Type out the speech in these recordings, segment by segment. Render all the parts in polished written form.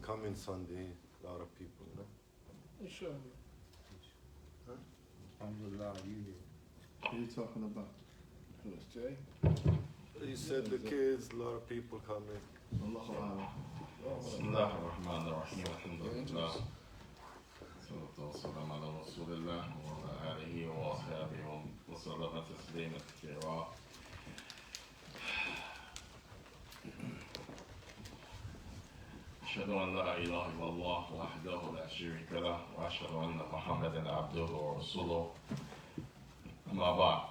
coming Sunday, a lot of people, you know. Inshallah. Huh? Alhamdulillah, you here. What are you talking about? Who's Jay? He said the kids, a lot of people coming. Allahu A'lam. بسم الله الرحمن الرحيم الحمد لله والصلاة والسلام على رسول الله وعلى آله وأصحابه وسلم تسليما كثيرا. أشهد أن لا إله إلا الله وحده لا شريك له وأشهد أن محمدا عبده ورسوله. أما بعد,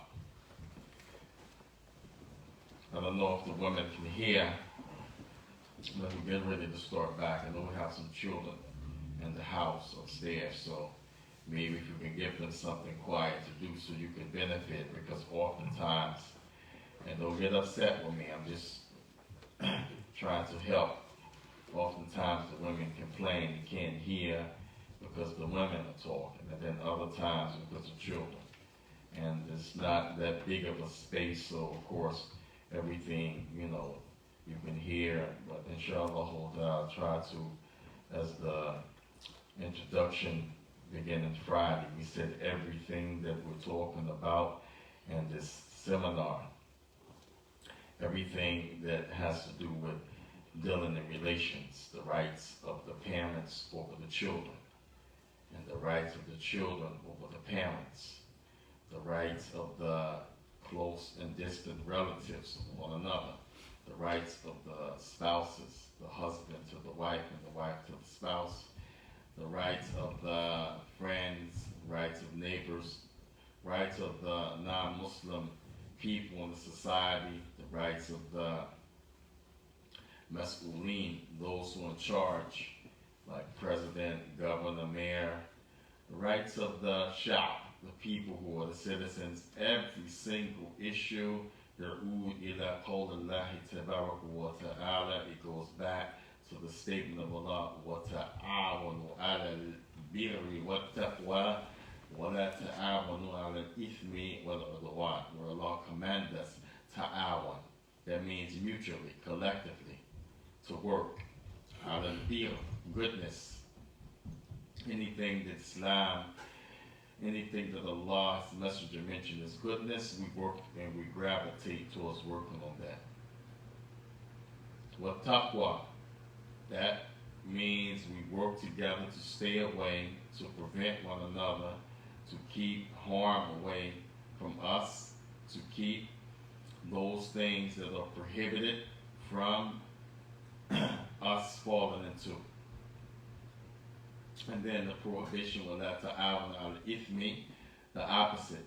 I don't know if the women can hear, but we're getting ready to start back. I know we have some children in the house upstairs, so maybe if you can give them something quiet to do so you can benefit, because oftentimes, and don't get upset with me, I'm just trying to help. Oftentimes the women complain they can't hear because the women are talking, and then other times because of children. And it's not that big of a space, so of course everything, you can hear, but inshallah I'll try to, as the introduction beginning Friday, we said everything that we're talking about in this seminar, everything that has to do with dealing in relations, the rights of the parents over the children, and the rights of the children over the parents, the rights of the close and distant relatives of one another, the rights of the spouses, the husband to the wife and the wife to the spouse, the rights of the friends, rights of neighbors, rights of the non-Muslim people in the society, the rights of the mas'uleen, those who are in charge, like president, governor, mayor, the rights of the sha'b, the people who are the citizens, every single issue. Ila qawlillahi tabaraka wa ta'ala, it goes back to the statement of Allah, wa ta'awanu ala al-birri wa taqwa, wa la ta'awanu ala al-ithmi wal udwan, where Allah commands us ta'awan. That means mutually, collectively, to work. Ala al-birr, goodness. Anything that Islam, anything that Allah's messenger mentioned as goodness, we work and we gravitate towards working on that. What taqwa? That means we work together to stay away, to prevent one another, to keep harm away from us, to keep those things that are prohibited from us falling into. And then the prohibition will let ta'awun al-ithmi, the opposite.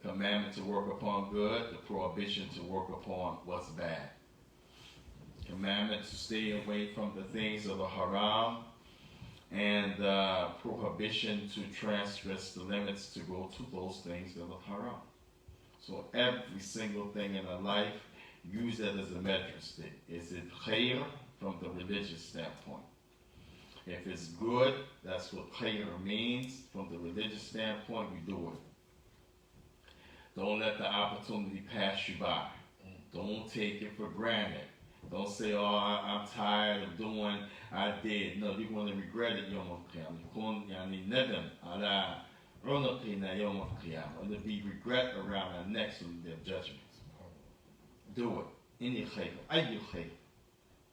Commandment to work upon good, the prohibition to work upon what's bad. Commandment to stay away from the things of the haram, and the prohibition to transgress the limits to go to those things that are haram. So every single thing in our life, use that as a measuring stick. Is it khair from the religious standpoint? If it's good, that's what khair means. From the religious standpoint, you do it. Don't let the opportunity pass you by. Don't take it for granted. Don't say, oh, I'm tired of doing, I did. No, you're going to regret it yawm al-qiyamah. There'll be regret around our necks in their judgments. Do it. Any khair, ayyu khair,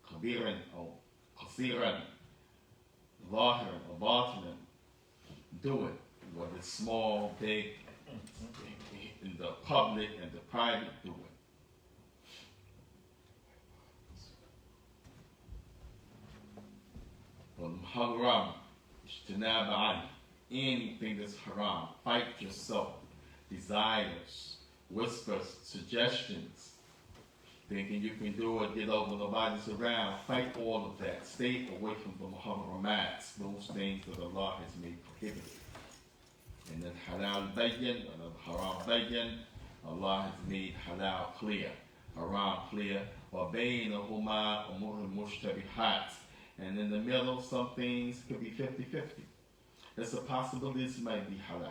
kabiran or qasiran, zahiran or batinan, do it. Whether it's small, big, in the public and the private, do it. Haram, anything that's haram, fight yourself, desires, whispers, suggestions, thinking you can do it, get over nobody's around, fight all of that. Stay away from the muharramats, those things that Allah has made prohibited. And then halal bayyan, and haram bayyan, Allah has made halal clear, haram clear, wa baynahuma umur mushtabihat. And in the middle, some things could be 50-50. There's a possibility this might be halal.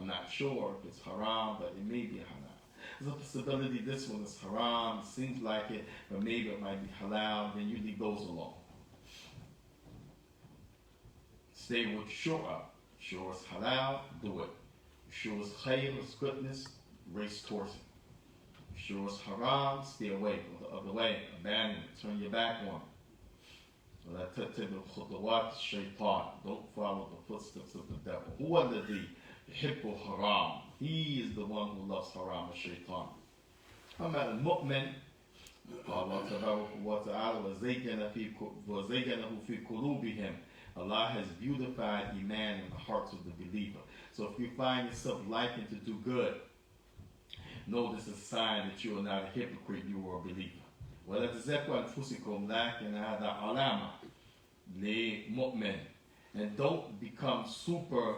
I'm not sure if it's haram, but it may be halal. There's a possibility this one is haram, seems like it, but maybe it might be halal, then you leave those alone. Stay with shura. Shura is halal, do it. Shura is khayr, is goodness, race towards it. Shura is haram, stay away, go the other way, abandon it, turn your back on it. ولا تتبع خطوات الشيطان. Don't follow the footsteps of the devil. هو الذي يحب haram. He is the one who loves haram, الشيطان. أما المؤمن قال الله تبارك وتعالى وزينه في قلوبهم. Allah has beautified Iman in the hearts of the believer. So if you find yourself liking to do good, know this is a sign that you are not a hypocrite, you are a believer. ولا تزكوا أنفسكم لكن هذا علامة لمؤمن. And don't become super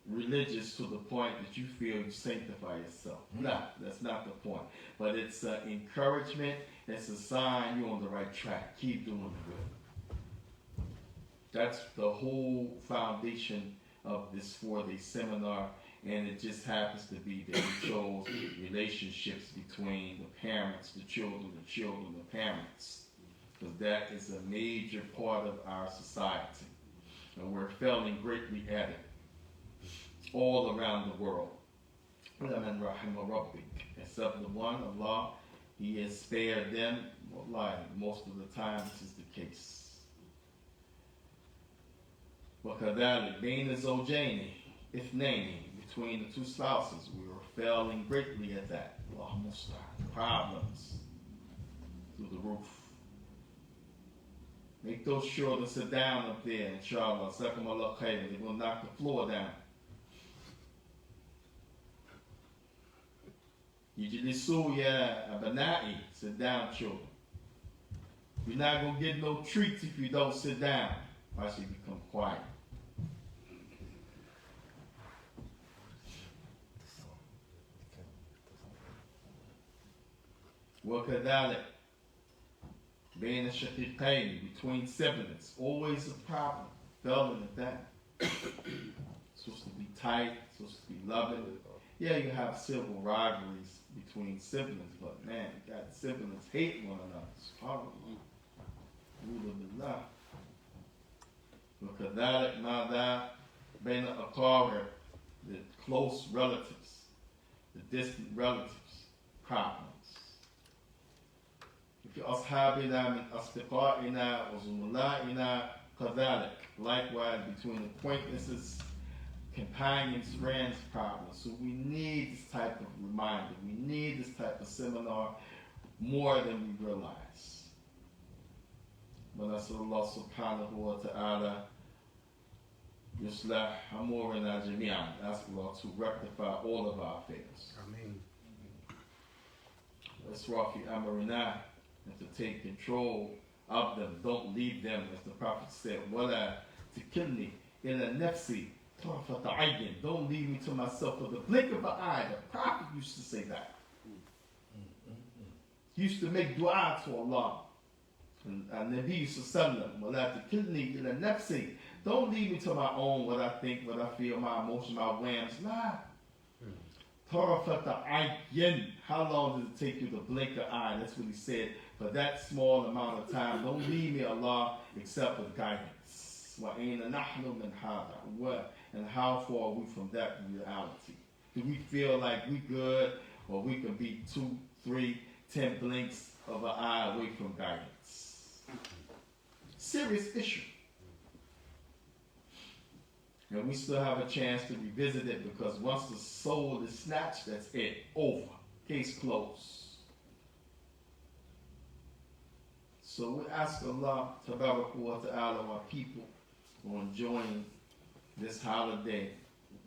religious to the point that you feel you sanctify yourself. No, that's not the point. But it's encouragement. It's a sign you're on the right track. Keep doing the good. That's the whole foundation of this 4-day seminar. And it just happens to be that we chose relationships between the parents, the children, the parents. Because that is a major part of our society. And we're failing greatly at it. All around the world. Except the one, Allah, He has spared them. Most of the time this is the case. وَكَذَلِكَ بَيْنَ الزَّوْجَيْنِ اثْنَيْنِ. Between the two spouses, we are failing greatly at that. Problems through the roof. Make those children sit down up there, inshallah. They're going to knock the floor down. Yijlisu ya abana'i. Sit down, children. You're not going to get no treats if you don't sit down. Why should you become quiet? وكذلك بين الشقيقين, between siblings, always a problem. Failing at that. Supposed to be tight, supposed to be loving. Yeah, you have civil rivalries between siblings, but man, you got siblings hate one another. SubhanAllah. وكذلك ماذا بين الأقارب, the close relatives, the distant relatives, problems. في أصحابنا من أصدقائنا وزملائنا كذلك. Likewise between acquaintances, companions, friends, problems. So we need this type of reminder. We need this type of seminar more than we realize. ونسأل الله سبحانه وتعالى يصلح أمورنا جميعا. Ask Allah to rectify all of our affairs. Ameen. وإسراف أمرنا, and to take control of them. Don't leave them, as the Prophet said, ولا تكلني إلى نفسي طرفة عين. Don't leave me to myself for the blink of an eye. The Prophet used to say that. He used to make dua to Allah. And Nabi sallallahu ولا تكلني إلى نفسي. Don't leave me to my own, what I think, what I feel, my emotions, my whims. Nah. طرفة عين. How long does it take you to blink an eye? That's what he said. For that small amount of time, don't leave me, Allah, except with guidance. وَأَيْنَ نَحْنُ مِنْ هَذَا. What? And how far are we from that reality? Do we feel like we good, or we can be 2, 3, 10 blinks of an eye away from guidance? Serious issue. And we still have a chance to revisit it, because once the soul is snatched, that's it. Over. Case closed. So we ask Allah Tabarak wa Ta'ala, our people who are enjoying this holiday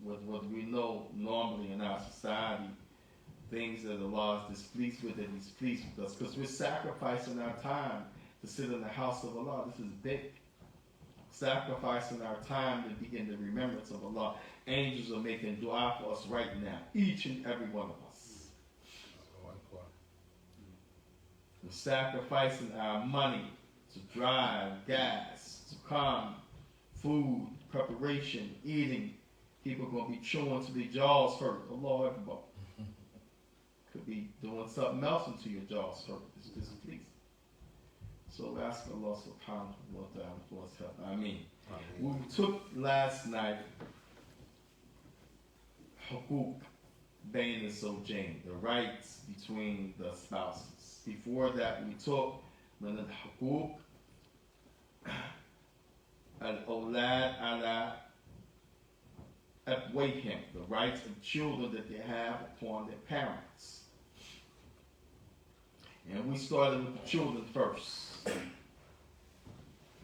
with what we know normally in our society, things that Allah is displeased with, and He's pleased with us, because we're sacrificing our time to sit in the house of Allah. This is big. Sacrificing our time to be in the remembrance of Allah. Angels are making dua for us right now, each and every one of us. We're sacrificing our money to drive, gas, to come, food, preparation, eating. People are going to be chewing till their jaws hurt. Allah Akbar. Could be doing something else until your jaws hurt. It's displeasing. So we ask Allah subhanahu wa ta'ala for his help. I mean, we took last night hukuk bain and sojain, the rights between the spouses. Before that, we took من الحقوق الأولاد على أبويهم, the rights of children that they have upon their parents. And we started with the children first.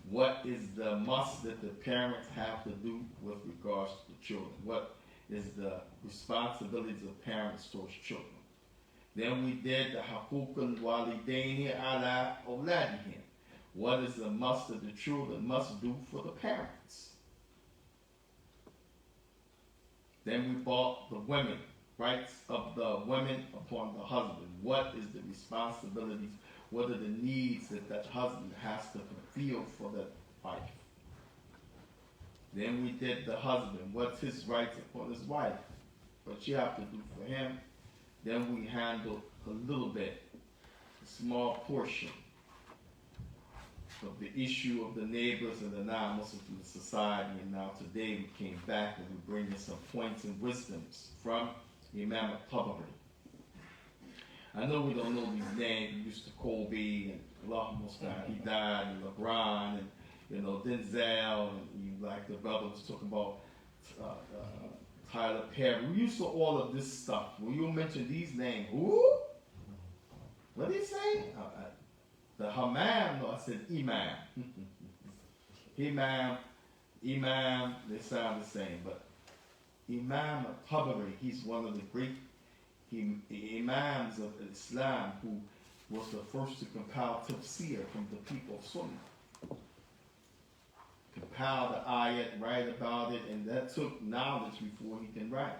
What is the must that the parents have to do with regards to the children? What is the responsibilities of parents towards children? Then we did the حقوق الوالدين على أولادهم. What is the must that the children must do for the parents? Then we brought the women, rights of the women upon the husband. What is the responsibilities? What are the needs that that husband has to fulfill for that wife? Then we did the husband. What's his rights upon his wife? What she have to do for him? Then we handled a little bit, a small portion of the issue of the neighbors and the non-Muslims in the society. And now today we came back and we bring you some points and wisdoms from Imam al-Tabari. I know we don't know these names. We used to Kobe and Allah Mustan, he died, and LeBron, and Denzel, and like the brother was talking about Tyler Perry. We used to all of this stuff. When you mention these names, who? What did he say? The Hammam? No, I said Imam. Imam, they sound the same, but Imam al-Tabari, he's one of the great Imams of Islam who was the first to compile tafsir from the people of Sunnah. Compile the ayat, write about it, and that took knowledge before he can write.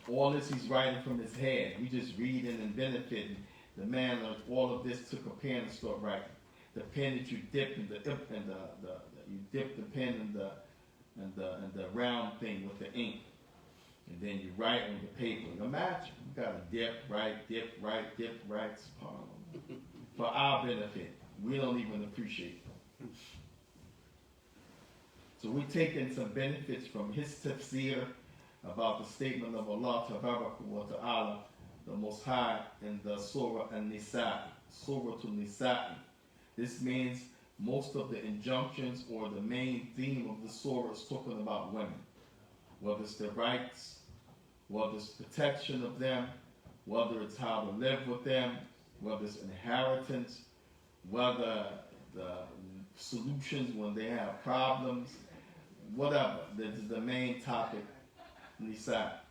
All this he's writing from his head. We just reading and benefiting. The man of all of this took a pen and started writing. The pen that you dip in you dip the pen in the round thing with the ink. And then you write on the paper. Imagine, you gotta dip, write, for our benefit. We don't even appreciate it. So we're taking some benefits from his tafsir about the statement of Allah wa ta'ala, the Most High, in the Surah An-Nisa, Surah An-Nisa. This means most of the injunctions or the main theme of the surah is talking about women. Whether it's their rights, whether it's protection of them, whether it's how to live with them, whether it's inheritance, whether the solutions when they have problems, whatever. This is the main topic, Nisa.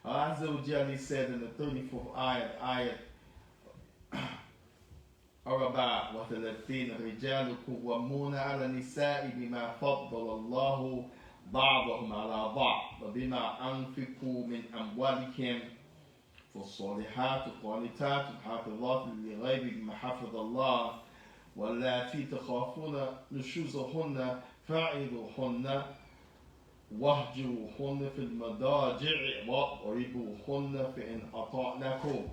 Allah Azza wa Jalla said in the 34th ayat, Araba wa thalathina rijalu qawwamuna ala nisa'i bima faddala Allahu بعضهم على بعض وبما أنفقوا من أموالهم فالصالحات قانتات حافظات للغيب بما حفظ الله واللاتي تخافون نشوزهن فاعظوهن واهجروهن في المضاجع واضربوهن فإن أطعنكم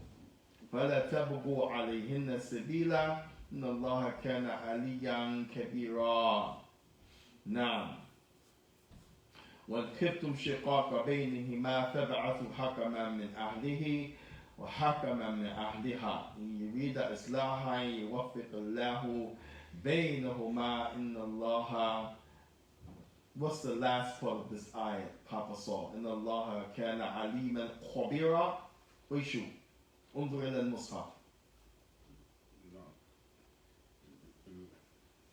فلا تبغوا عليهن سبيلا إن الله كان عليا كبيرا. نعم. وإن خفتم شقاق بينهما فابعثوا حكما من أهله وحكما من أهلها إن يريد إصلاحا يوفق الله بينهما إن الله. What's the last part of this ayat, Papa Saul? إن الله كان عليما خبيرا. ويشو انظر إلى المصحف.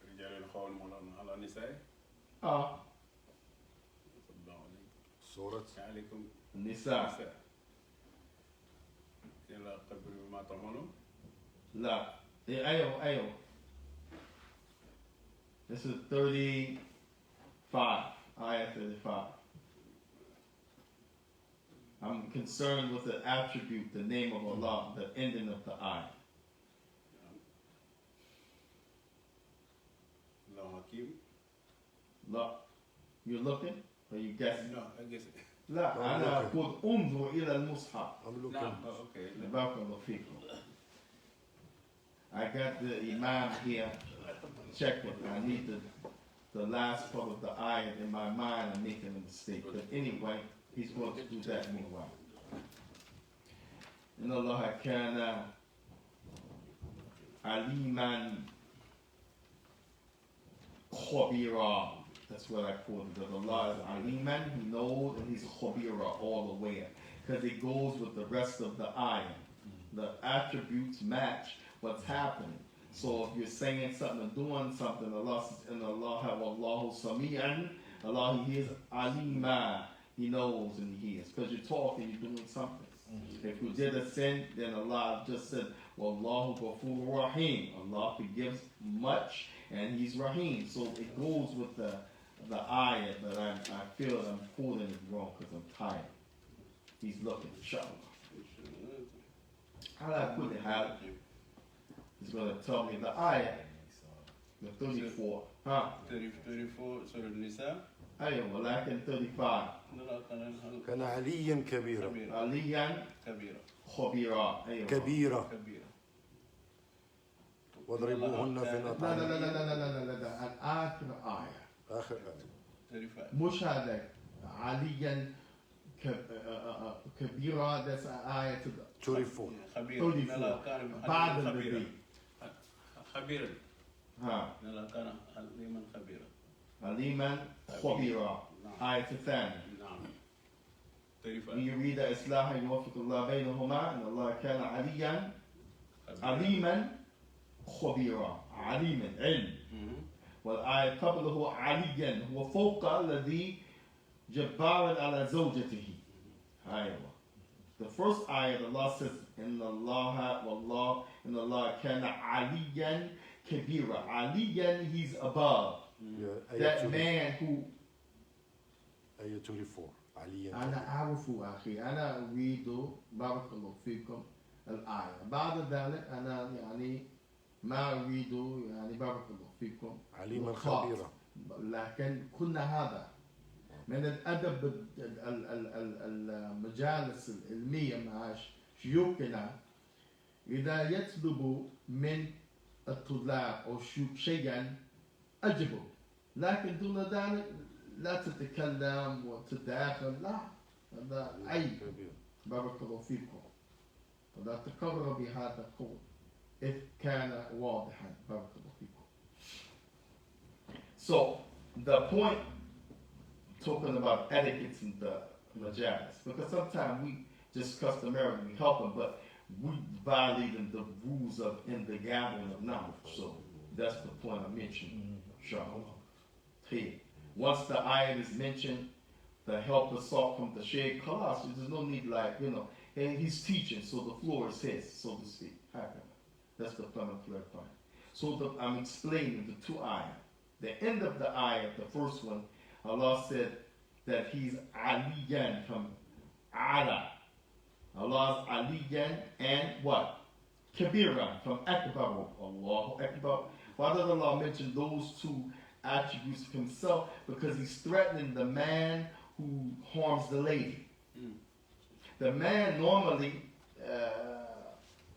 رجال القوم على النساء. سورة عليكم النساء. إلا قبل ما تعملون. لا. أيوه. This is 35. Ayah 35. I'm concerned with the attribute, the name of Allah, the ending of the ayah. لا. You're looking? Or you guessing? No, I guess it. لا أنا أقول انظر إلى المصحف. I'm looking. No, okay. بارك الله فيكم. I got the Imam here. Check it. I need the last part of the ayat in my mind. I'm making a mistake. But anyway, he's going to do that meanwhile. إن الله كان عليما خبيرا. That's what I quoted. That Allah is aliman, He knows, and He's khabira, all aware. Because it goes with the rest of the ayah. The attributes match what's happening. So if you're saying something and doing something, Allah says, "In Allah wallahu sami'an." Allah, He hears alima. He knows and He hears. Because you're talking, you're doing something. If you did a sin, then Allah just said, "Wallahu ghafurur rahim." Allah forgives much, and He's Rahim. So it goes with the ayah, but I feel that I'm quoting it wrong because I'm tired. He's looking, inshallah. Allah put it how He's going to tell me the ayah, the 34. Huh? 34 سورة النساء. أيوة ولكن 35. كان عليا كبيرا. عليا كبيرة. خبيرا. أيوة. كبيرة. كبيرة. واضربوهن في لا لا الأطعام. لا لا لا لا لا لا الآخر آية. آخر آية. 35. مش هذا عليا كبيرة. that's آية 34. خبيرة. 34 بعد الذي. خبيرا. ها. نلا كان عليما خبيرا. عليما خبيرا. آية الثانية. نعم. 35. من يريد إصلاحا يوفق الله بينهما إن الله كان عليا عليما خبيرا. عليما علم. والآية قبله عليا هو فوق الذي جبارا على زوجته. أيوة. The first ayah Allah says إن الله والله إن الله كان عليا كبيرا. عليا, He's above. That man who آية 24. عليا. أنا أعرف أخي أنا أريد بارك الله فيكم الآية. بعد ذلك أنا يعني ما أريد يعني بارك الله فيكم عليما خبيرا. لكن كنا هذا من الأدب المجالس العلمية مع شيوخنا إذا يطلبوا من الطلاب أو شيئا أجبوا، لكن دون ذلك لا تتكلم وتتداخل. لا، هذا عيب. بارك الله فيكم. ولا تكرر بهذا القول إذ كان واضحا. بارك الله فيكم. So the point talking about etiquettes in the majalis, because sometimes we just customarily we help them, but we violating the rules of in the gathering of knowledge. So that's the point I mentioned. Here, once the ayat is mentioned, the help is sought from the Shaikh. Khalas, there's no need and he's teaching, so the floor is his, so to speak. That's the point of clarifying. So I'm explaining the two ayat. The end of the ayat, the first one, Allah said that He's Aliyan from Ala. Allah's Aliyan and what? Kabira from Akbar. Allahu Akbar. Why does Allah mention those two attributes of Himself? Because He's threatening the man who harms the lady. The man normally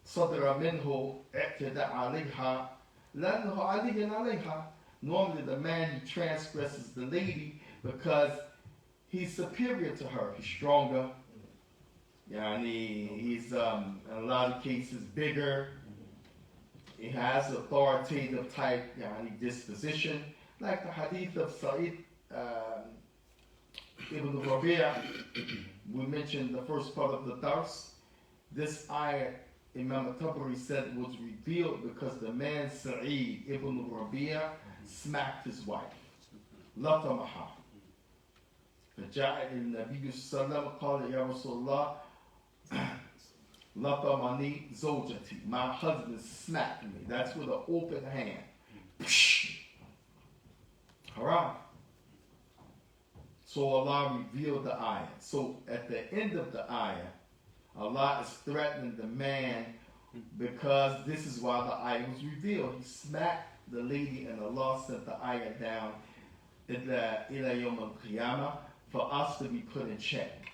صدر منه اعتداء عليها لأنه علي عليها. Normally the man, he transgresses the lady because he's superior to her. He's stronger. He's in a lot of cases bigger. He has authoritative type disposition. Like the hadith of Sa'id ibn Rabi'a, we mentioned the first part of the dars. This ayah, Imam al-Tabari said, was revealed because the man Sa'id ibn Rabi'a smacked his wife. لطمها. فجاء النبي صلى الله عليه وسلم قال يا رسول الله لطمني زوجتي. My husband smacked me. That's with an open hand. Haram. So Allah revealed the ayah. So at the end of the ayah, Allah is threatening the man because this is why the ayah was revealed. He smacked the lady and Allah sent the ayah down ila yawm al-qiyamah for us to be put in check.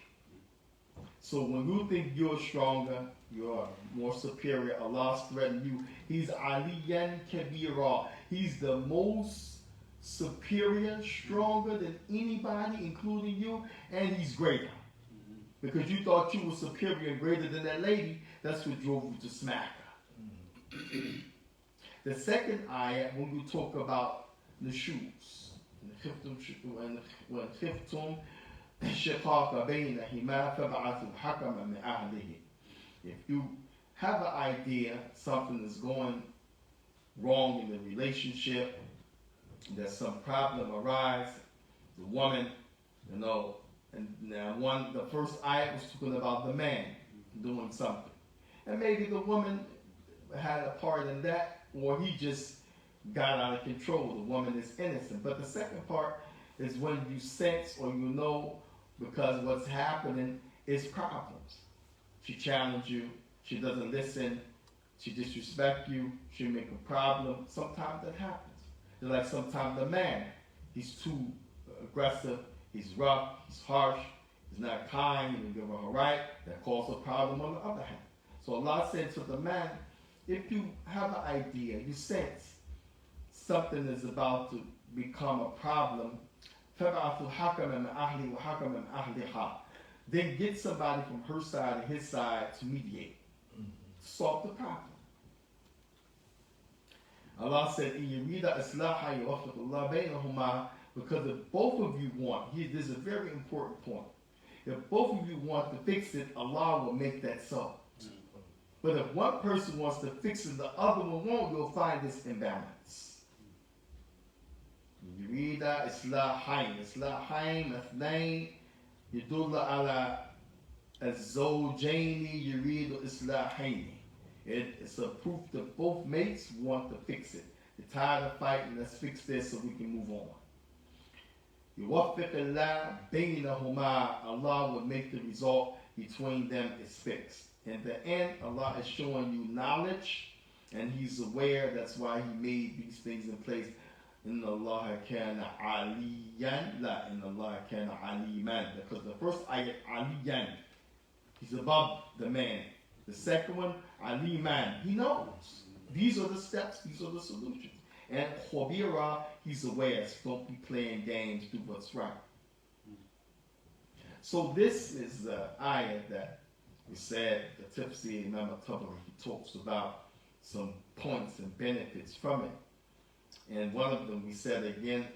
So when you think you're stronger, you're more superior, Allah's threatening you. He's Aliyan Kabira. He's the most superior, stronger than anybody, including you, and he's greater. Because you thought you were superior and greater than that lady, that's what drove you to smack her. The second ayah, when we talk about the shoes, when khiftum shiqaqa baynahima fab'athu hakaman min ahlihi. If you have an idea something is going wrong in the relationship, that some problem arise, the woman, and now the first ayat was talking about the man doing something. And maybe the woman had a part in that, or he just got out of control. The woman is innocent. But the second part is when you sense or you know, because what's happening is problems. She challenged you, she doesn't listen, she disrespects you, she make a problem. Sometimes that happens. Just like sometimes the man, he's too aggressive, he's rough, he's harsh, he's not kind, he doesn't give her a right, that causes a problem on the other hand. So Allah said to the man, if you have an idea, you sense something is about to become a problem, فَبْعَثُوا حَكَمًا مِنْ أَهْلِهِ وَحَكَمًا مِنْ أَهْلِهَا. Then get somebody from her side and his side to mediate, solve the problem. Allah said, إِن يُرِيدَ إِصْلَاحًا يُوَفِّقُ اللَّهُ بَيْنَهُمَا. Because if both of you want, this is a very important point. If both of you want to fix it, Allah will make that so. But if one person wants to fix it, the other one won't, you'll find this imbalance. يريد إصلاحين اثنين يدل على الزوجين يريد إصلاحين. It's a proof that both mates want to fix it. They're tired of fighting, let's fix this so we can move on. يوفق الله بينهما. Allah will make the result between them is fixed. In the end, Allah is showing you knowledge, and He's aware. That's why He made these things in place. Inna Allah kana aliyan, la inna Allah kana aliman. Because the first ayat, aliyan, He's above the man. The second one, aliman, He knows. These are the steps, these are the solutions. And khabira, He's aware. So don't be playing games, do what's right. So this is the ayat that we said, the Tifsi Imam al-Tabari, he talks about some points and benefits from it. And one of them, we said again,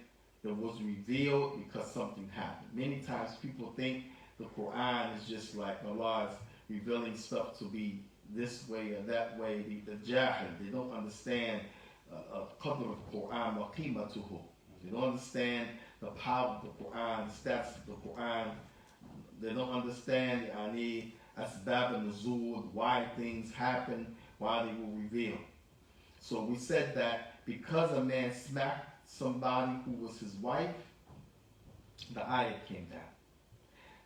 that was revealed because something happened. Many times people think the Quran is just like Allah is revealing stuff to be this way or that way. The jahil, they don't understand qadr of the Quran wa qimatuhu. They don't understand the power of the Quran, the stats of the Quran. They don't understand asbab al-nuzul, why things happen, why they were revealed. So we said that because a man smacked somebody who was his wife, the ayat came down.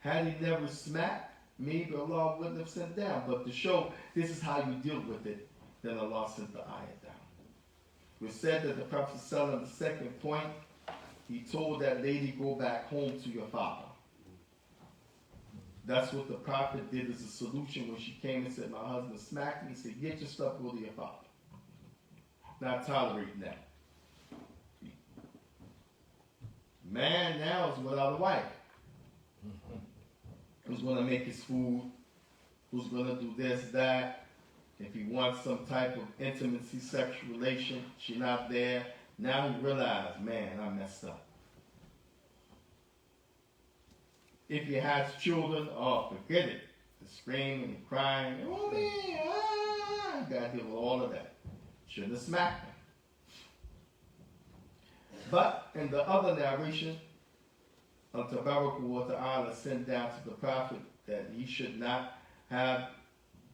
Had he never smacked, maybe Allah wouldn't have sent down. But to show this is how you deal with it, then Allah sent the ayat down. We said that the Prophet ﷺ, the second point, he told that lady, go back home to your father. That's what the Prophet did as a solution when she came and said, my husband smacked me. He said, get your stuff, go to your father. Not tolerating that. Man now is without a wife. Who's going to make his food? Who's going to do this, that? If he wants some type of intimacy, sexual relation, she's not there. Now he realized, man, I messed up. If he has children, oh, forget it. The screaming and crying, oh man, you got to deal with all of that. Shouldn't have smacked him. But in the other narration, Tabarak wa Ta'ala sent down to the Prophet that he should not have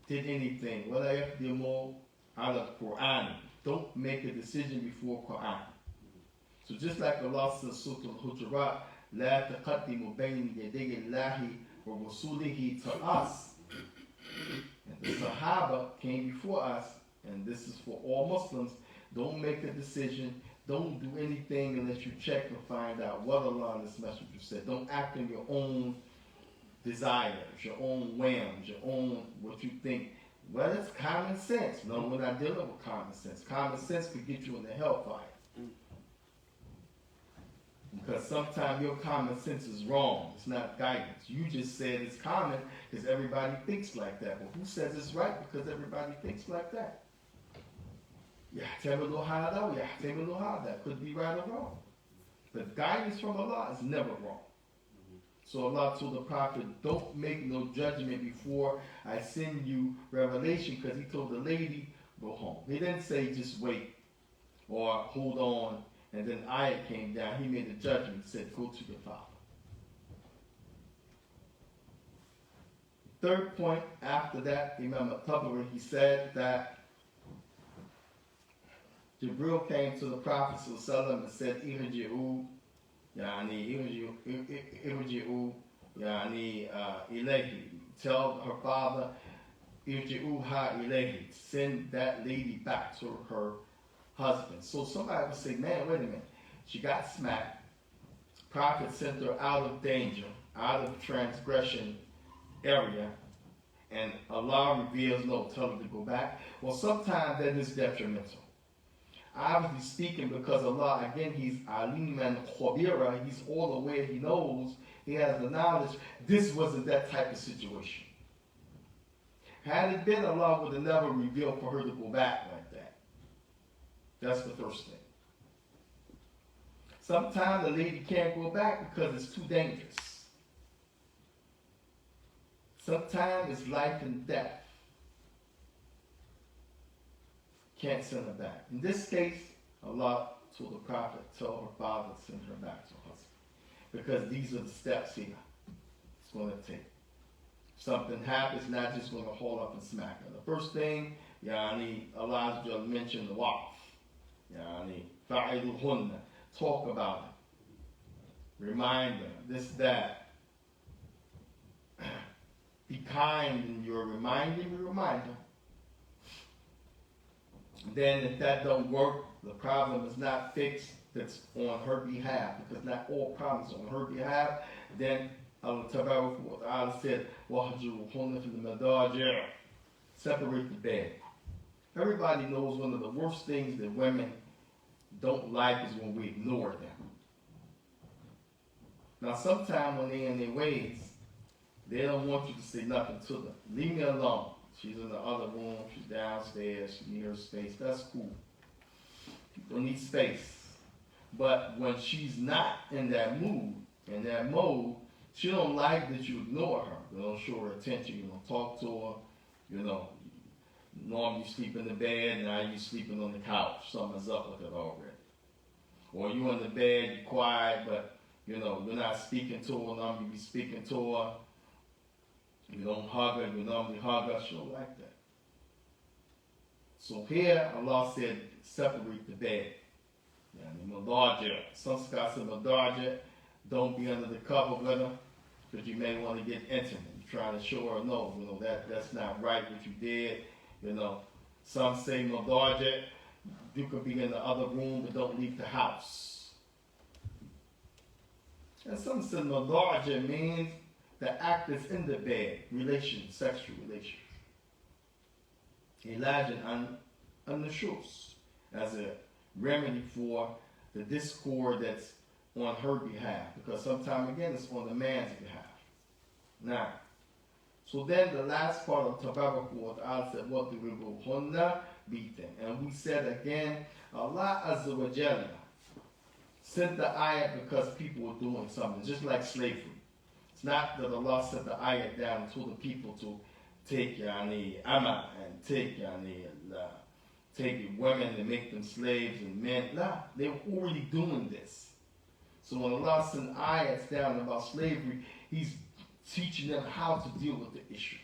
did anything. وَلَا يَقْدِمُوا عَلَى الْقُرْآنِ. Don't make a decision before Quran. So just like Allah says, Surah Al-Hujurat, لا تقدموا بين يدي الله ورسوله to us. And the Sahaba came before us, and this is for all Muslims. Don't make a decision. Don't do anything unless you check and find out what Allah and His Messenger said. Don't act on your own desires, your own whims, your own what you think. Well, it's common sense. No, we're not dealing with common sense. Common sense could get you in the hellfire. Because sometimes your common sense is wrong. It's not guidance. You just said it's common because everybody thinks like that. Well, who says it's right because everybody thinks like that? That could be right or wrong. The guidance from Allah is never wrong. So Allah told the Prophet, don't make no judgment before I send you revelation, because he told the lady, go home. He didn't say just wait or hold on, and then ayah came down. He made a judgment, said go to your father. Third point, after that, Imam al-Tabari, he said that Jibril came to the Prophet ﷺ and said, Irji'u, ilayhi. Tell her father, Irji'uha ilayhi. Send that lady back to her husband. So somebody would say, man, wait a minute. She got smacked. Prophet sent her out of danger, out of transgression area, and Allah reveals, no, tell her to go back. Well, sometimes that is detrimental. Obviously speaking, because Allah, again, He's Alim and Khabira, He's all aware, He knows, He has the knowledge. This wasn't that type of situation. Had it been, Allah would have never revealed for her to go back like that. That's the first thing. Sometimes the lady can't go back because it's too dangerous. Sometimes it's life and death. Can't send her back. In this case, Allah told the Prophet, tell her father to send her back to her husband. Because these are the steps here it's going to take. Something happens, not just going to haul up and smack her. The first thing, Allah mentioned the waqf. Fa'iduhunna. Talk about it. Remind them, this, that. Be kind in your reminding, reminder. Then if that don't work, the problem is not fixed, that's on her behalf, because not all problems are on her behalf, then Allah Ta'ala said, وَهَجُرُهُنَّ فِي الْمَضَاجِعِ. Separate the bed. Everybody knows one of the worst things that women don't like is when we ignore them. Now sometimes when they're in their ways, they don't want you to say nothing to them. Leave me alone. She's in the other room, she's downstairs, she needs her space. That's cool. People need space. But when she's not in that mood, in that mode, she don't like that you ignore her. You don't show her attention, you don't talk to her, normally you sleep in the bed, now you sleeping on the couch. Something's up with it already. Or you in the bed, you're quiet, but you're not speaking to her, normally you be speaking to her. You don't hug her, you normally hug her, she don't like that. So here, Allah said, separate the bed. Some scholars say madarja, don't be under the cover with her, because you may want to get intimate. You're trying to show her, no, that's not right what you did. Some say madarja, you could be in the other room, but don't leave the house. And some say madarja means the act is in the bed, sexual relations. Elijah and the shus as a remedy for the discord that's on her behalf, because sometimes again it's on the man's behalf. Now, so then the last part of Tabarak wa Ta'ala said, what do we go? Hunna, beat them. And we said again, Allah Azza wa Jalla sent the ayat because people were doing something, just like slavery. It's not that Allah sent the ayat down and told the people to take ama and take women and make them slaves and men. Nah, they were already doing this. So when Allah sent ayats down about slavery, He's teaching them how to deal with the issue,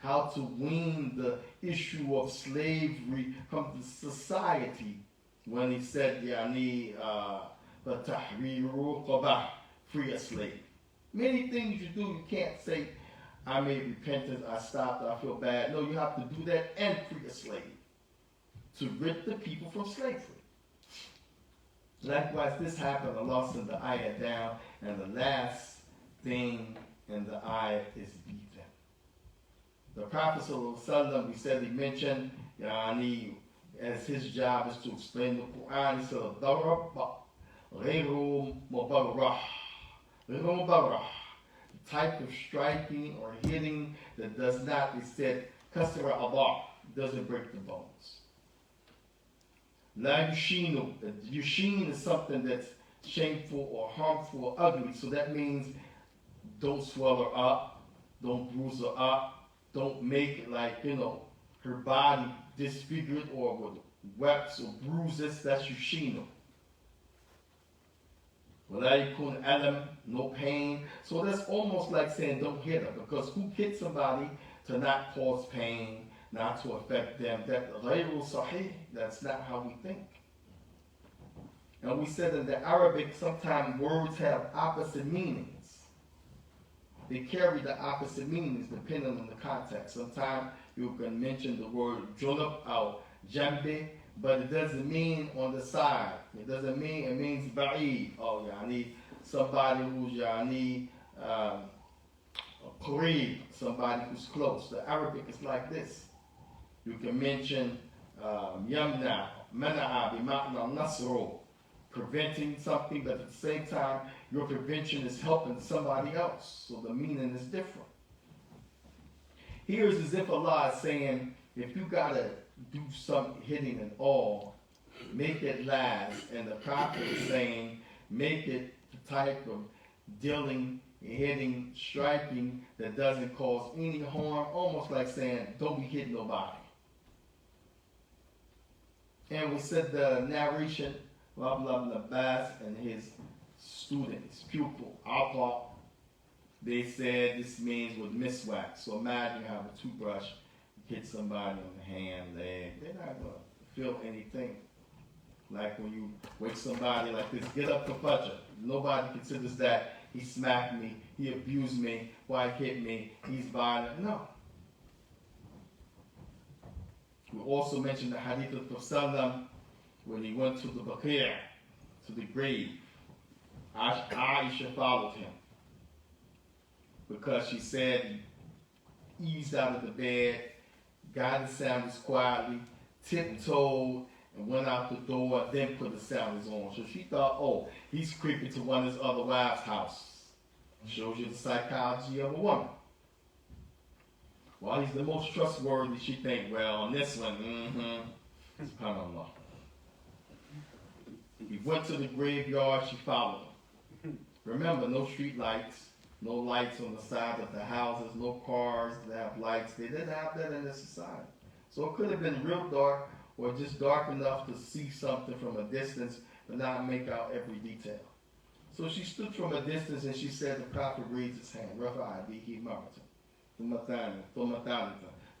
how to wean the issue of slavery from the society. When He said, free a slave. Many things you do, you can't say, I made repentance, I stopped, I feel bad. No, you have to do that and free a slave to rid the people from slavery. Likewise, this happened, Allah sent the ayah down, and the last thing and the eye is beaten. The Prophet ﷺ, we said he mentioned, as his job is to explain the Quran, he said, "Darab ghayru mubarrah." Ghayru mubarrah. The type of striking or hitting that does not, he said, kasra adar, doesn't break the bones. La yushinu. Yushin is something that's shameful or harmful or ugly, so that means don't swell her up, don't bruise her up, don't make it like, her body disfigured or with webs or bruises. That's yushinu. Wala yakun alam, no pain. So that's almost like saying don't hit her, because who hit somebody to not cause pain, not to affect them? That ghayru sahih, that's not how we think. And we said in the Arabic, sometimes words have opposite meanings. They carry the opposite meanings depending on the context. Sometimes you can mention the word junub or jambi, but it doesn't mean on the side. It doesn't mean, it means ba'id. Oh, somebody who's qareeb, somebody who's close. The Arabic is like this. You can mention yamna, mana'a, bima'na nasru, preventing something, but at the same time, your prevention is helping somebody else. So the meaning is different. Here's as if Allah is saying, if you gotta do some hitting and all, make it last. And the Prophet is saying, make it the type of dealing, hitting, striking that doesn't cause any harm, almost like saying, don't be hitting nobody. And we said the narration, Ibn Abbas and his student, his pupil, Alqa, they said this means with miswak. So imagine you have a toothbrush, you hit somebody on the hand, leg, they're not going to feel anything. Like when you wake somebody like this, get up to Fajr. Nobody considers that he smacked me, he abused me, why he hit me, he's violent. No. We also mentioned the hadith of Prophet when he went to the Baqir, to the grave. Aisha followed him because she said he eased out of the bed, got the sandals quietly, tiptoed, and went out the door, then put the sandals on. So she thought, oh, he's creeping to one of his other wives' house. Shows you the psychology of a woman. Well, he's the most trustworthy, she think, well, on this one, subhanAllah. He went to the graveyard, she followed him. Remember, no street lights, no lights on the side of the houses, no cars that have lights. They didn't have that in this society. So it could have been real dark or just dark enough to see something from a distance but not make out every detail. So she stood from a distance and she said, the Prophet raised his hand, Rafa'a bihi maratan.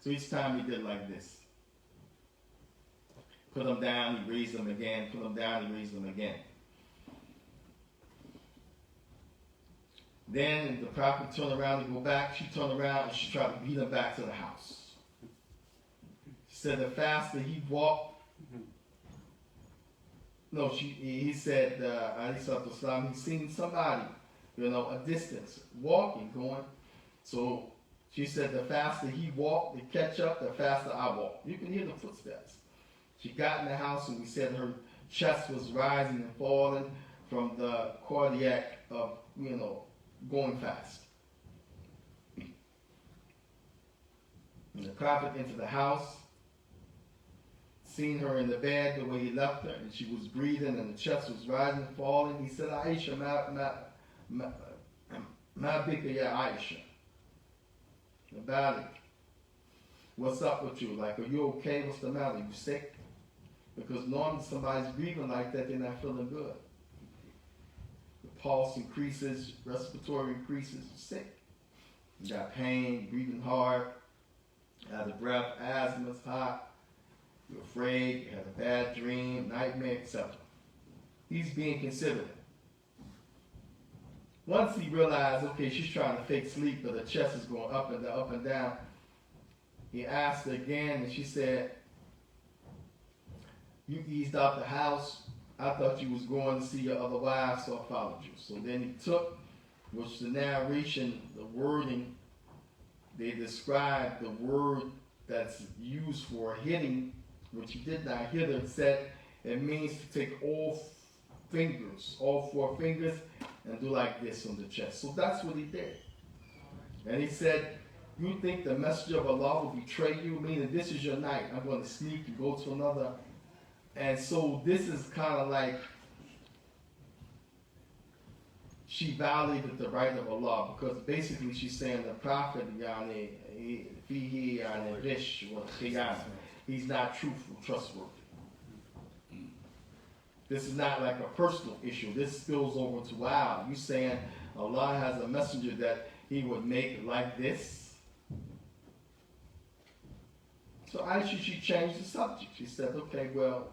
So each time he did like this. Put him down, he raised him again. Put him down, he raised him again. Then the Prophet turned around to go back. She turned around and she tried to beat him back to the house. She said the faster he walked, he said, he's seen somebody, a distance, walking, going. So she said the faster he walked to catch up, the faster I walked. You can hear the footsteps. She got in the house and we said her chest was rising and falling from the cardiac of, going fast. And the Prophet entered the house, seen her in the bed the way he left her, and she was breathing and the chest was rising and falling. He said, Aisha, ma bika ya Aisha. About it. What's up with you? Like, are you okay? What's the matter? You sick? Because normally somebody's breathing like that, they're not feeling good. The pulse increases, respiratory increases, you're sick. You got pain, breathing hard, out of breath, asthma's hot, you're afraid, you had a bad dream, nightmare, etc. He's being considerate. Once he realized, okay, she's trying to fake sleep, but her chest is going up and down, he asked her again, and she said, you eased out the house. I thought you was going to see your other wives, so I followed you. So then he took which the narration, the wording, they describe the word that's used for hitting, which he did not hit her, said it means to take all fingers, all 4 fingers, and do like this on the chest. So that's what he did. And he said, you think the messenger of Allah will betray you? Meaning this is your night. I'm going to sneak and go to another. And so this is kind of like she violated the right of Allah, because basically she's saying the Prophet, he's not truthful, trustworthy. This is not like a personal issue. This spills over to, wow, you saying Allah has a messenger that he would make like this? So Aisha, she changed the subject. She said, okay, well,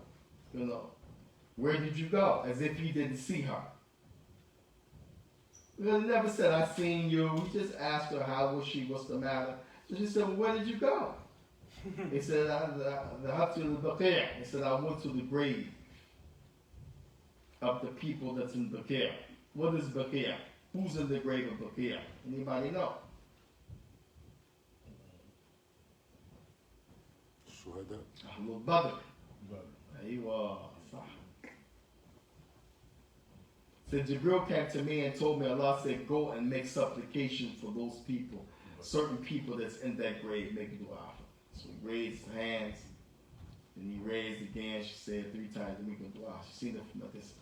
where did you go? As if he didn't see her. He never said, I seen you. He just asked her, how was she? What's the matter? So she said, well, where did you go? He said, he said, I went to the grave of the people that's in Baqir. What is Baqir? Who's in the grave of Baqir? Anybody know? Shuhada. Ahlul Badr. He was. Said Jibril came to me and told me, Allah said, go and make supplication for those people, certain people that's in that grave, make dua. So he raised his hands, and he raised again. She said 3 times, and we can dua. She seen it from a distance.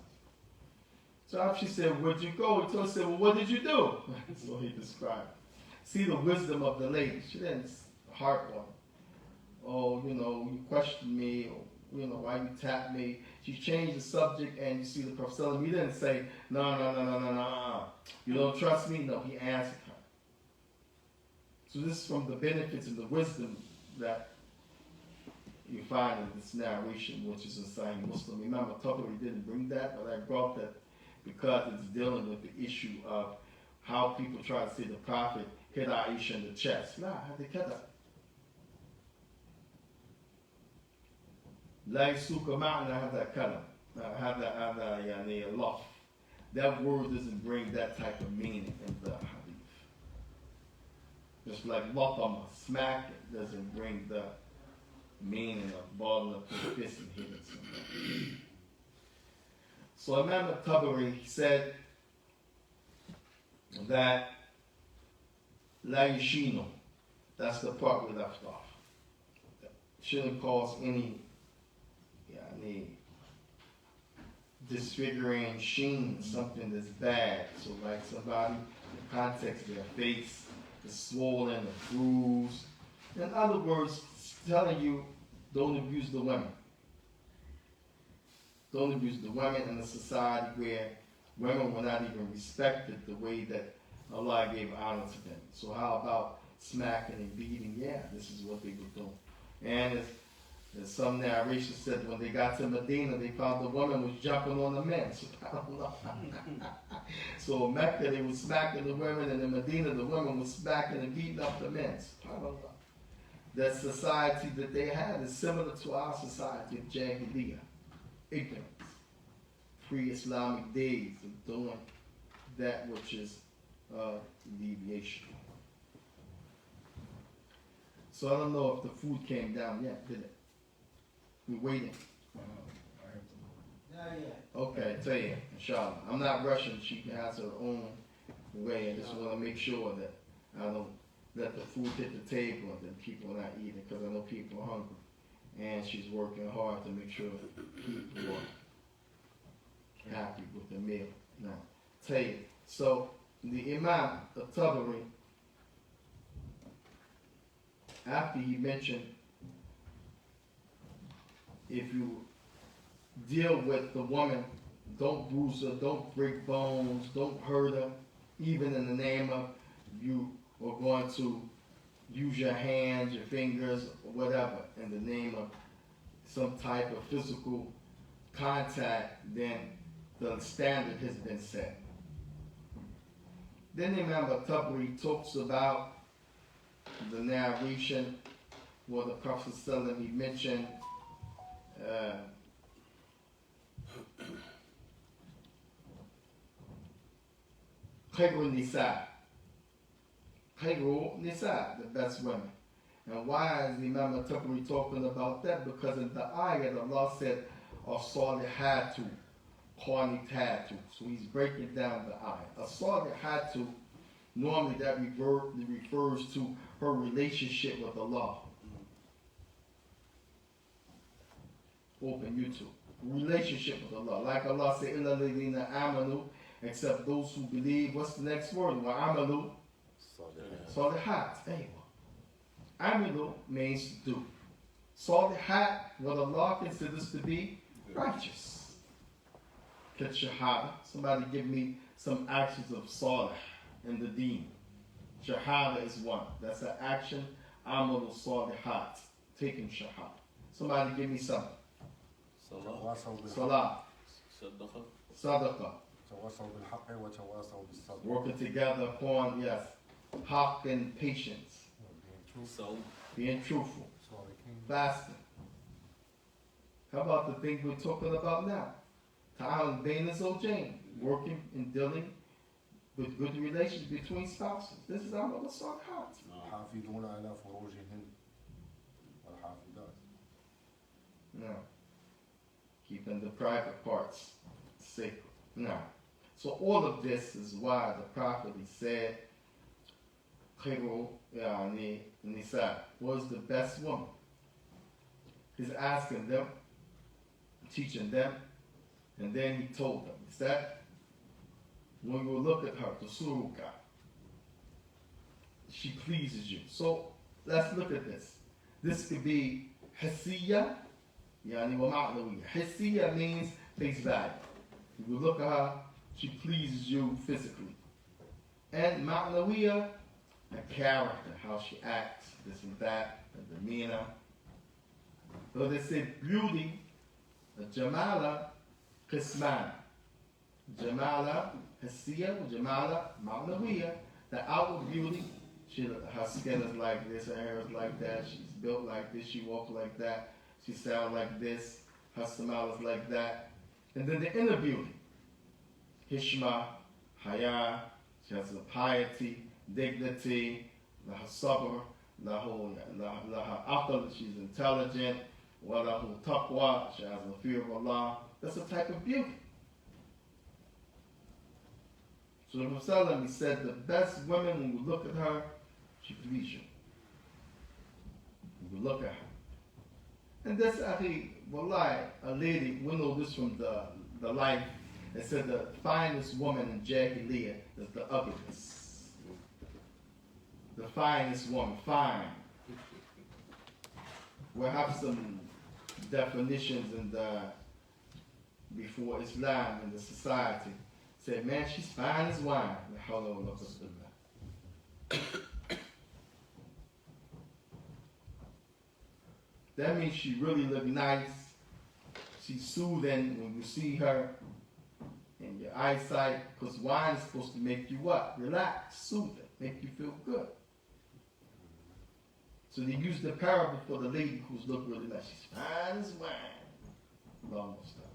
So after she said, where'd you go? He told her, said, well, what did you do? So he described. See the wisdom of the lady. She didn't harp on it. Oh, you questioned me, or, why you tapped me. She changed the subject, and you see the Prophet, he didn't say, no. You don't trust me? No, he answered her. So this is from the benefits and the wisdom that you find in this narration, which is in Sahih Muslim. Remember, Tabari didn't bring that, but I brought that because it's dealing with the issue of how people try to say the Prophet hit Aisha in the chest. Nah, they cut that. لا يسوق معنى هذا كلام هذا يعني لفظ. That word doesn't bring that type of meaning in the hadith. Just like lafama, smack, it doesn't bring the meaning of balling up his fist and hitting somebody. So Imam al-Tabari said that la yashino, that's the part we left off. Shouldn't cause any disfiguring sheen, something that's bad. So like somebody, the context of their face is swollen or bruised. In other words, telling you, don't abuse the women. Don't abuse the women in a society where women were not even respected the way that Allah gave honor to them. So how about smacking and beating? Yeah, this is what they were doing. And as some narration said, when they got to Medina, they found the woman was jumping on the men. So in Mecca, they were smacking the women, and in Medina, the women were smacking and beating up the men. That society that they had is similar to our society of Jahiliyyah, ignorance, pre-Islamic days of doing that which is deviation. So I don't know if the food came down yet, did it? We're waiting. Okay, tell you, inshallah. I'm not rushing. She has her own way. I just want to make sure that I don't let the food hit the table and then people are not eating, because I know people are hungry. And she's working hard to make sure people are happy with the meal. Now, tell you. So, the Imam of Tabari, after he mentioned, if you deal with the woman, don't bruise her, don't break bones, don't hurt her, even in the name of you are going to use your hands, your fingers, or whatever, in the name of some type of physical contact, then the standard has been set. Then Imam al-Tabari talks about the narration where the Prophet ﷺ, he mentioned Khayru Nisa. Khayru Nisa, the best women. And why is Imam al-Tabari talking about that? Because in the ayat, Allah said, as-salihatu, qanitatu. So he's breaking down the ayat. As-salihatu, normally that refers to her relationship with Allah. Open YouTube. Relationship with Allah. Like Allah said, إِلَّا الَّذِينَ آمَنُوا, except those who believe. What's the next word? وَعَمَلُوا صَالِحَاتٍ. Amilu means to do. Salihat, what Allah considers to be righteous. Kat shahada. Somebody give me some actions of salih in the deen. Shahada is one. That's an action. Amalu salihat. Taking shahada. Somebody give me something. Salah. Sadaqah. Working together upon, yes, haqq and patience. Being truthful. Fasting. How about the things we're talking about now? Ta'awun bayna zawjayn. Working and dealing with good relations between spouses. This is Amal al-Salihat. حافظون على فروجهن والحافظات. No. Keeping the private parts sacred. No. So all of this is why the Prophet he said, Khayru Nisa was the best woman. He's asking them, teaching them, and then he told them, he said, when you look at her, the suruka, she pleases you. So let's look at this. This could be hissiya, yani wa ma'nawiya. Hissiya means face value. If you look at her, she pleases you physically. And ma'nawiya, a character, how she acts, this and that, the demeanor. So they say beauty, the jamala, qisman. Jamala, hissiya, jamala, ma'nawiya. The outward beauty, her skin is like this, her hair is like that, she's built like this, she walks like that, she sounds like this, her smile is like that. And then the inner beauty, hishma, haya, she has a piety, dignity, laha sabr, laha aql, she's intelligent, wa lahu taqwa, she has a fear of Allah. That's a type of beauty. So the Prophet he said the best women, when you look at her, she pleases you. When you look at her. And that's actually, wallahi, a lady, we know this from the life, it said the finest woman in Jahiliyyah is the ugliness. The finest woman, fine. We'll have some definitions in before Islam in the society. Say, man, she's fine as wine. That means she really look nice. She's soothing when you see her in your eyesight, because wine is supposed to make you what? Relax, soothe it, make you feel good. So they use the parable for the lady who's looked really nice. She's fine as wine. Almost done.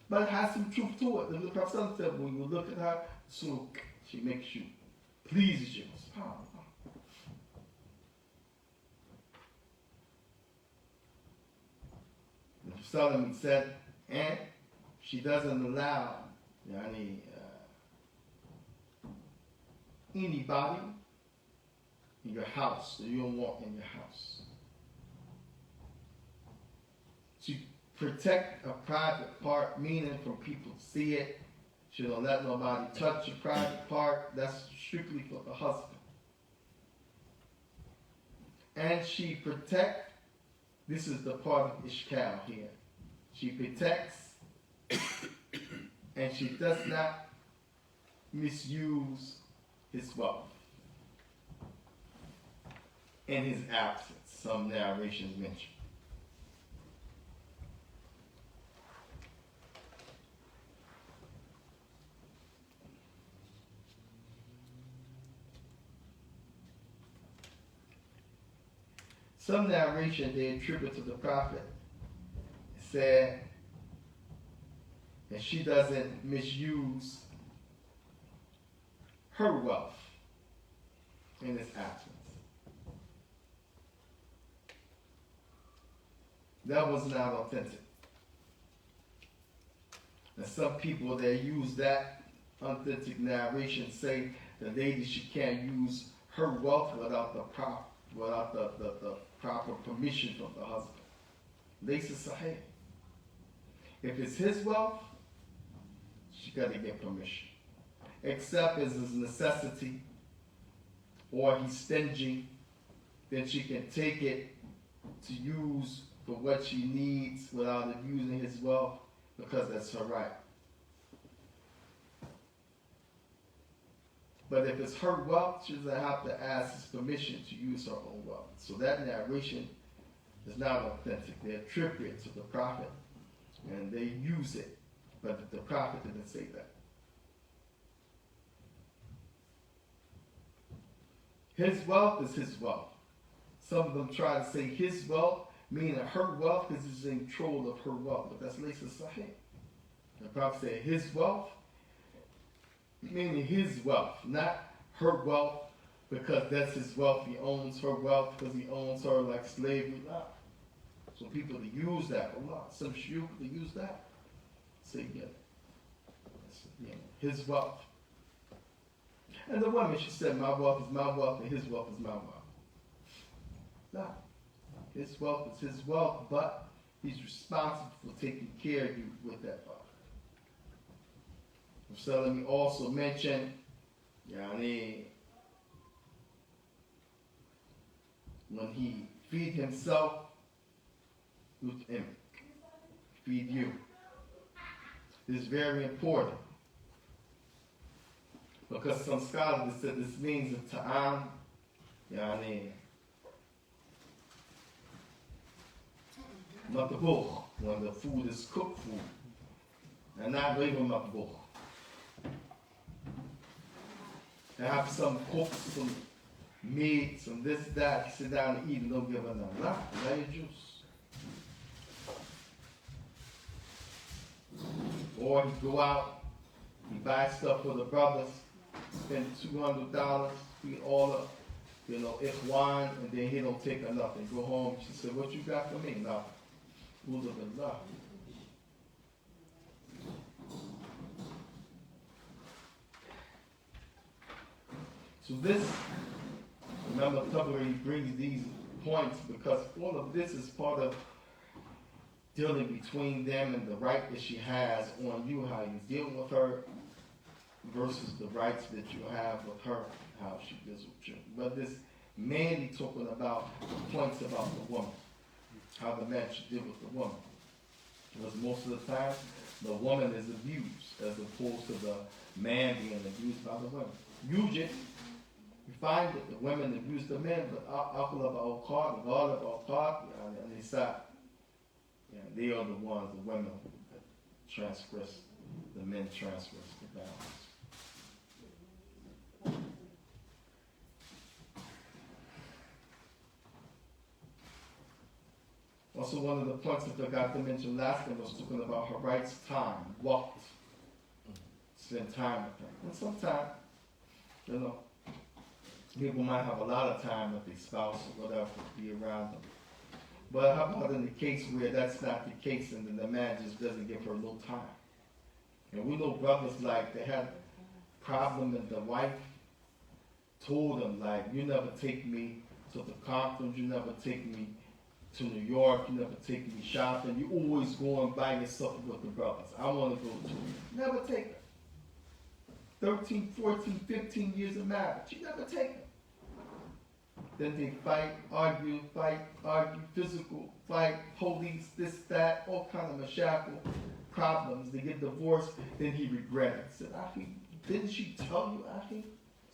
But it has some truth to it. The Prophet said, when you look at her, so she makes you, pleases you. The Prophet said, and she doesn't allow anybody in your house that you don't want in your house. She protect a private part, meaning from people to see it. She don't let nobody touch your private part. That's strictly for the husband. And she protect, this is the part of Ishkal here. She protects and she does not misuse his wealth in his absence. Some narrations mention. Some narration they attribute to the Prophet said that she doesn't misuse her wealth in his absence. That was not authentic. And some people that use that authentic narration say the lady, she can't use her wealth without the proper permission from the husband. Laysa sahih. If it's his wealth, she got to get permission. Except as his necessity or he's stingy, then she can take it to use for what she needs without abusing his wealth, because that's her right. But if it's her wealth, she doesn't have to ask his permission to use her own wealth. So that narration is not authentic. They attribute it to the prophet and they use it, but the prophet didn't say that. His wealth is his wealth. Some of them try to say his wealth, meaning her wealth, because he's in control of her wealth, but that's laysa sahih. The prophet said his wealth, meaning his wealth, not her wealth because that's his wealth. He owns her wealth because he owns her like slavery. No. So people that use that a lot, some shuyukh that use that, say yeah, his wealth. And the woman, she said, my wealth is my wealth and his wealth is my wealth. No. His wealth is his wealth, but he's responsible for taking care of you with that wealth. So let me also mention, when he feed himself, with him, feed you. This is very important. Because some scholars have said this means a ta'am, matbuh, when the food is cooked food, and not even matbuh. They have some cooks, some meat, some this, that, sit down and eat and don't give a none. Nah, let your juice. Or he go out, he buy stuff for the brothers, spend $200, eat all the, ikhwan, and then he don't take nothing. Go home, she said, what you got for me? Nothing. Who's of Allah? So this, remember, Tabari brings these points because all of this is part of dealing between them and the right that she has on you, how you deal with her versus the rights that you have with her, how she deals with you. But this mainly talking about the points about the woman, how the man should deal with the woman. Because most of the time, the woman is abused as opposed to the man being abused by the women. Usually, you find that the women abuse the men, but and they stop. They are the ones, the women, that transgress, the men transgress the bounds. Also, one of the points I forgot to mention last time was talking about her rights, time, walk, spend time with her. And sometimes, people might have a lot of time with their spouse or whatever, be around them. But how about in the case where that's not the case and then the man just doesn't give her no time? And we know brothers like they had a problem and the wife told them like, you never take me to the conference, you never take me to New York, you never take me shopping, you always going by yourself with the brothers. I want to go too. Never take her. 13, 14, 15 years of marriage, you never take her. Then they fight, argue, physical, fight, police, this, that, all kind of mashakal problems. They get divorced, then he regretted. He said, Ahi, didn't she tell you, Ahi?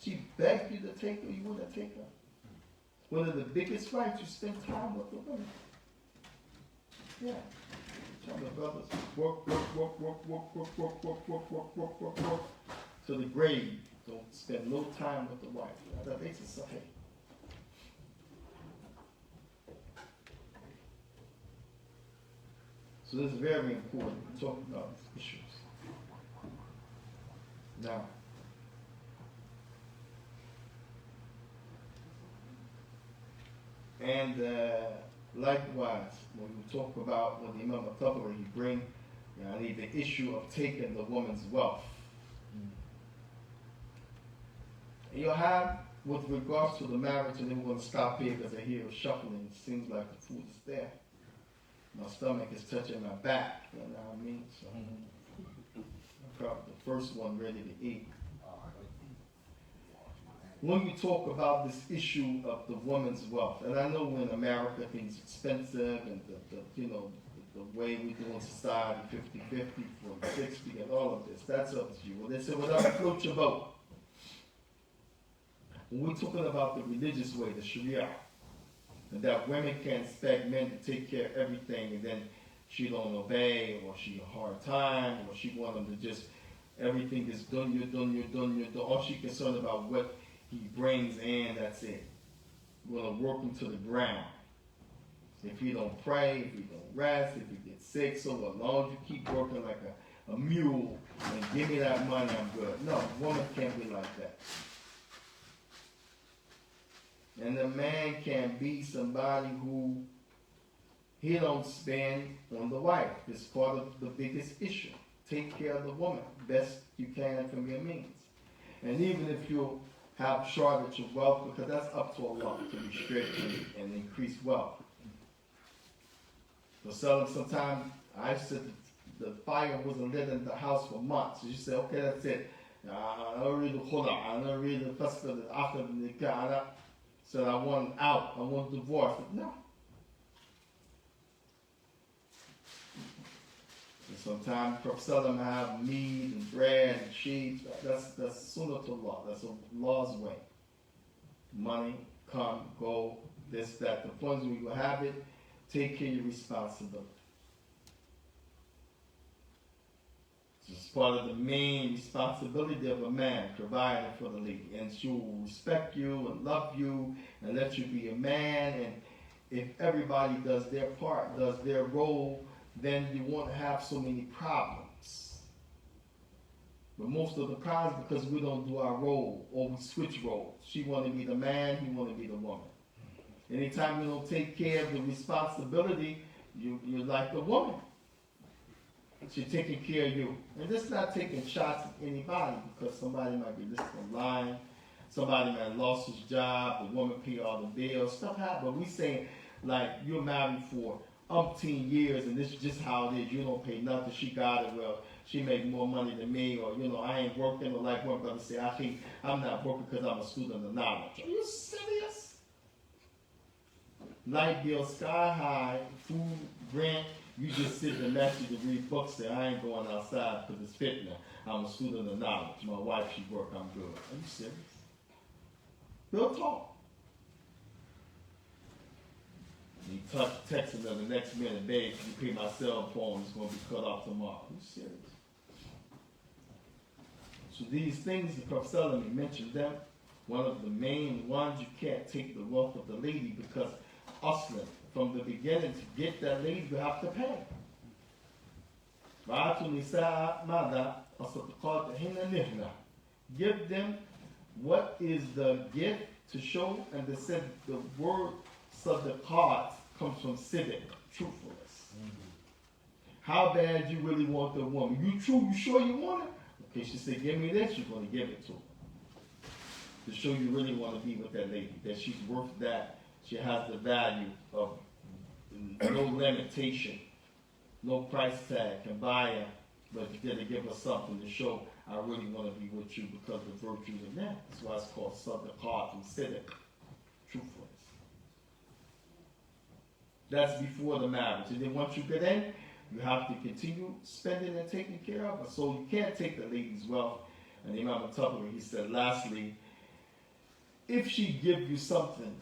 She begged you to take her, you wouldn't take her. One of the biggest rights, you spend time with the women. Yeah. Tell the brothers, work, to the grave. Don't spend no time with the wife. That makes it sahih. So this is very important to talk about these issues. Now, And likewise, when we talk about when the Imam al-Tabari, he bring the issue of taking the woman's wealth. And you'll have, with regards to the marriage, and then we're going to stop here because I hear a shuffling. It seems like the food is there. My stomach is touching my back, you know what I mean? So I'm probably the first one ready to eat. When we talk about this issue of the woman's wealth, and I know in America things are expensive and the way we do in society, 50-50, 40-60, and all of this, that's up to you. Well, they say, whatever floats your boat. When we're talking about the religious way, the Sharia, and that women can't expect men to take care of everything, and then she don't obey, or she a hard time, or she want them to just, everything is done, you're done. All she concerned about what he brings in, that's it. We're going to work him to the ground. If he don't pray, if he don't rest, if he gets sick, so as long as you keep working like a mule and give me that money, I'm good. No, a woman can't be like that. And the man can be somebody who he don't spend on the wife. It's part of the biggest issue. Take care of the woman best you can from your means. And even if you have shortage of wealth, because that's up to Allah to restrict and increase wealth. So sometimes I said the fire wasn't lit in the house for months. So you say, okay, that's it. I don't read the Quran. I don't read the Festival after the Nikah. Said I want out. I want divorce. No. And sometimes Prophet have meat and bread and sheep. That's sunnah to law. That's Allah's way. Money, come, go, this, that. The point is when you have it, take care of your responsibility. It's part of the main responsibility of a man, providing for the lady. And she will respect you and love you and let you be a man. And if everybody does their part, does their role, then you won't have so many problems. But most of the problems because we don't do our role or we switch roles. She want to be the man, he want to be the woman. Anytime you don't take care of the responsibility, you're like the woman. She's taking care of you. And just not taking shots at anybody because somebody might be listening online. Somebody might have lost his job, the woman pay all the bills, stuff happens. But we saying like you're married for umpteen years and this is just how it is. You don't pay nothing. She got it. Well, she make more money than me, or I ain't working. Or like one brother say, I'm not working because I'm a student of knowledge. Are you serious? Light bill sky high, food, rent. You just sit in the lecture to read books. Say I ain't going outside because it's fitting. I'm a student of knowledge. My wife, she work. I'm good. Are you serious? Real talk. You texting her the next minute, babe, you pay my cell phone, it's going to be cut off tomorrow. Are you serious? So these things, the Prophet mentioned them. One of the main ones, you can't take the wealth of the lady because Aslan, from the beginning, to get that lady, you have to pay. Give them what is the gift to show, and they said the word sadaqat comes from sidq, truthfulness. How bad you really want the woman? You true? You sure you want it? Okay, she said, give me this, you're going to give it to her. To show you really want to be with that lady, that she's worth that. She has the value of no limitation, no price tag can buy her, but you got to give her something to show I really want to be with you because of the virtues of that. That's why it's called sadaqat and sidq, truthfulness. That's before the marriage. And then once you get in, you have to continue spending and taking care of her. So you can't take the lady's wealth. And Imam al-Tabari, he said, lastly, if she give you something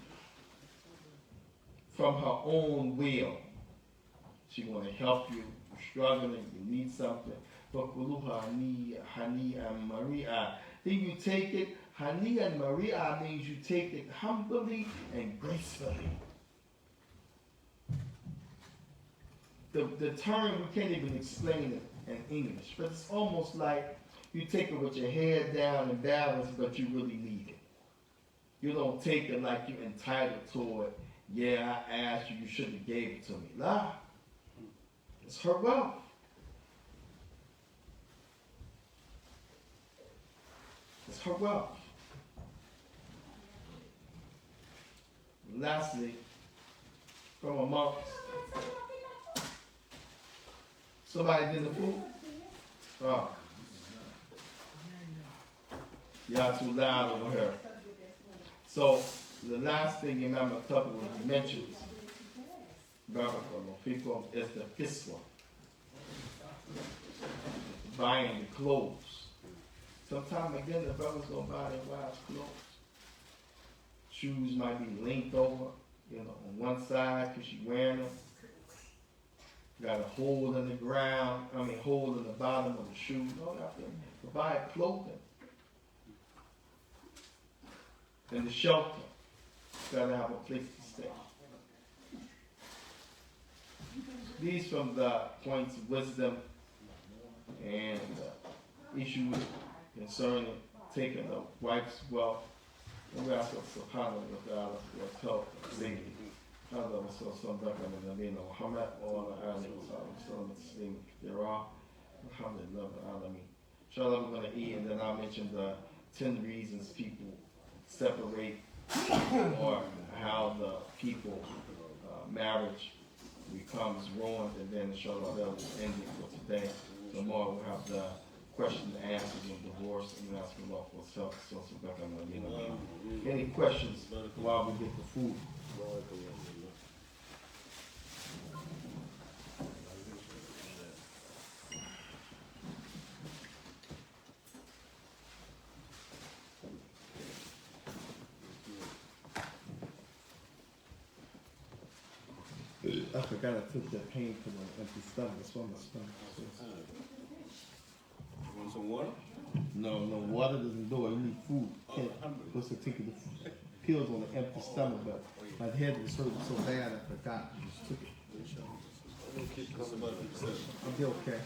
from her own will, she want to help you, you're struggling, you need something. Then you take it. Hani and Maria means you take it humbly and gracefully. The term, we can't even explain it in English, but it's almost like you take it with your head down and balance, but you really need it. You don't take it like you're entitled to it. yeah, I asked you, you shouldn't have gave it to me. Nah, it's her wealth. It's her wealth. And lastly, from amongst somebody did the food. Oh. Y'all too loud over here. So the last thing you remember a couple of mentions, people is the fiscal. Buying the clothes. Sometimes again the brothers gonna buy their wives clothes. Shoes might be linked over, on one side because she's wearing them. Got a hole in the ground, hole in the bottom of the shoe. No, nothing. To buy clothing. And the shelter. Gotta have a place to stay. These from the points of wisdom and issues concerning taking a wife's wealth. And we ask subhanahu wa ta'ala for help and safety. هذا وصلى الله على نبينا محمد وعلى آله وصحبه وسلم تسليما كثيرا الحمد لله رب العالمين. Inshallah, we're going to eat and then I'll mention the 10 reasons people separate or how the people marriage becomes ruined, and then inshallah that will end it for today. Tomorrow we'll have the question and answers of divorce and ask Allah for help. Any questions while we get the food? I forgot I took that pain from an empty stomach. It's on my stomach. You want some water? No, water doesn't do it. You need food. Can't what's the take the pills on an empty stomach, but my head was hurting so bad I forgot. I just took it. I'll be okay.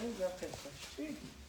Ainda festa chique.